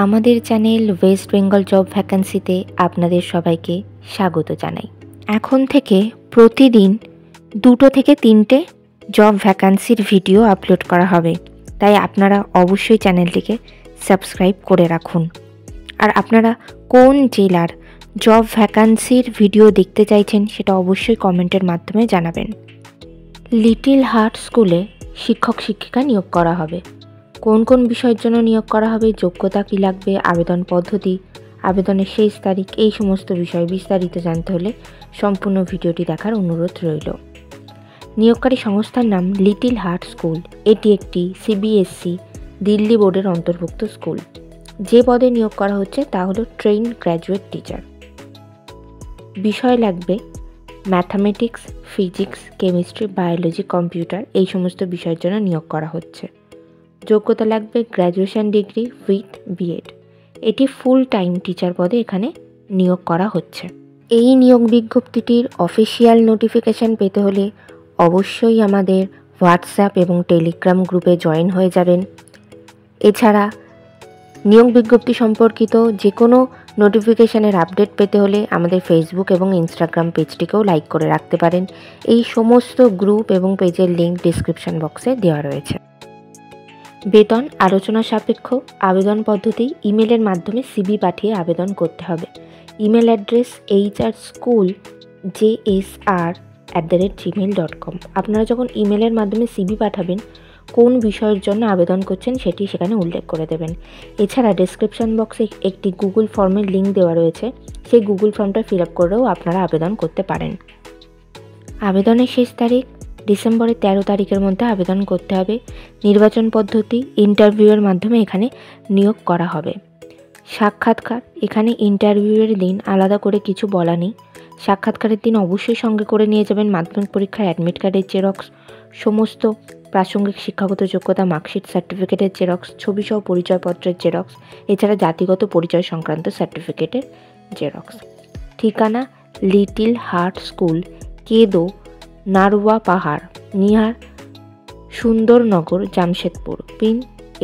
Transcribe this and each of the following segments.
আমাদের channel West Bengal job ভ্যাকান্সিতে আপনাদের সবাইকে স্বাগত জানাই। এখন থেকে প্রতিদিন 2 থেকে 3টে জব ভ্যাকান্সির ভিডিও আপলোড করা হবে, তাই আপনারা অবশ্যই চ্যানেলটিকে সাবস্ক্রাইব করে রাখুন। আর আপনারা কোন জেলার জব ভ্যাকান্সির ভিডিও দেখতে চাইছেন সেটা অবশ্যই কমেন্টের মাধ্যমে জানাবেন। লিটল হার্ট স্কুলে শিক্ষক শিক্ষিকা নিয়োগ করা হবে। কোন কোন বিষয়ের জন্য নিয়োগ করা হবে, যোগ্যতা কী লাগবে, আবেদন পদ্ধতি, আবেদনের শেষ তারিখ, এই সমস্ত বিষয় বিস্তারিত জানতে হলে সম্পূর্ণ ভিডিওটি দেখার অনুরোধ রইল। নিয়োগকারী সংস্থার নাম লিটল হার্ট স্কুল। এটি একটি সিবিএসসি দিল্লি বোর্ডের অন্তর্ভুক্ত স্কুল। যে পদে নিয়োগ করা হচ্ছে তা হলো ট্রেইন গ্র্যাজুয়েট টিচার। বিষয় লাগবে mathematics, physics, chemistry, biology, computer, এই সমস্ত বিষয়ের জন্য নিয়োগ করা হচ্ছে। যোগ্যতা লাগবে গ্র্যাজুয়েশন ডিগ্রি উইথ বিএড। এটি ফুল টাইম টিচার পদে এখানে নিয়োগ করা হচ্ছে। এই নিয়োগ বিজ্ঞপ্তিটির অফিসিয়াল নোটিফিকেশান পেতে হলে অবশ্যই আমাদের হোয়াটসঅ্যাপ এবং টেলিগ্রাম গ্রুপে জয়েন হয়ে যাবেন। এছাড়া নিয়োগ বিজ্ঞপ্তি সম্পর্কিত যে কোনো নোটিফিকেশানের আপডেট পেতে হলে আমাদের ফেসবুক এবং ইনস্টাগ্রাম পেজটিকেও লাইক করে রাখতে পারেন। এই সমস্ত গ্রুপ এবং পেজের লিঙ্ক ডিসক্রিপশন বক্সে দেওয়া রয়েছে। বেতন আলোচনা সাপেক্ষ। আবেদন পদ্ধতি ইমেলের মাধ্যমে সিভি পাঠিয়ে আবেদন করতে হবে। Email address hrschool@gmail.com। আপনারা যখন ইমেলের মাধ্যমে সিভি পাঠাবেন কোন বিষয়ের জন্য আবেদন করছেন সেটি সেখানে উল্লেখ করে দেবেন। এছাড়া ডেসক্রিপশন বক্সে একটি গুগল ফর্মের লিঙ্ক দেওয়া রয়েছে, সেই গুগল ফর্মটা ফিল আপ করেও আপনারা আবেদন করতে পারেন। আবেদনের শেষ তারিখ ডিসেম্বরের 13 তারিখের মধ্যে আবেদন করতে হবে। নির্বাচন পদ্ধতি ইন্টারভিউয়ের মাধ্যমে এখানে নিয়োগ করা হবে। সাক্ষাৎকার, এখানে ইন্টারভিউয়ের দিন আলাদা করে কিছু বলা নেই। সাক্ষাৎকারের দিন অবশ্যই সঙ্গে করে নিয়ে যাবেন মাধ্যমিক পরীক্ষার অ্যাডমিট কার্ডের জেরক্স, সমস্ত প্রাসঙ্গিক শিক্ষাগত যোগ্যতা মার্কশিট, সার্টিফিকেটের জেরক্স, ছবিসহ পরিচয়পত্রের জেরক্স, এছাড়া জাতিগত পরিচয় সংক্রান্ত সার্টিফিকেটের জেরক্স। ঠিকানা little heart school, Kedo, Narwa Pahar, near Sundarnagar, Jamshedpur, pin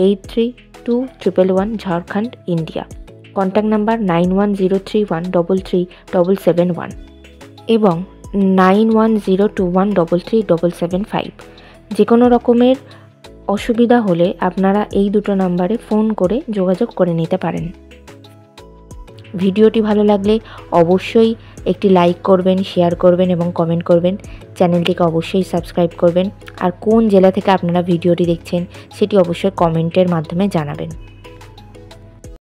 832111, Jharkhand, India. Contact number 9103133771 এবং 9102133775। যে কোনো রকমের অসুবিধা হলে আপনারা এই দুটো নাম্বারে ফোন করে যোগাযোগ করে নিতে পারেন। ভিডিওটি ভালো লাগলে অবশ্যই একটি লাইক করবেন, শেয়ার করবেন এবং কমেন্ট করবেন। চ্যানেলটিকে অবশ্যই সাবস্ক্রাইব করবেন। আর কোন জেলা থেকে আপনারা ভিডিওটি দেখছেন সেটি অবশ্যই কমেন্টের মাধ্যমে জানাবেন।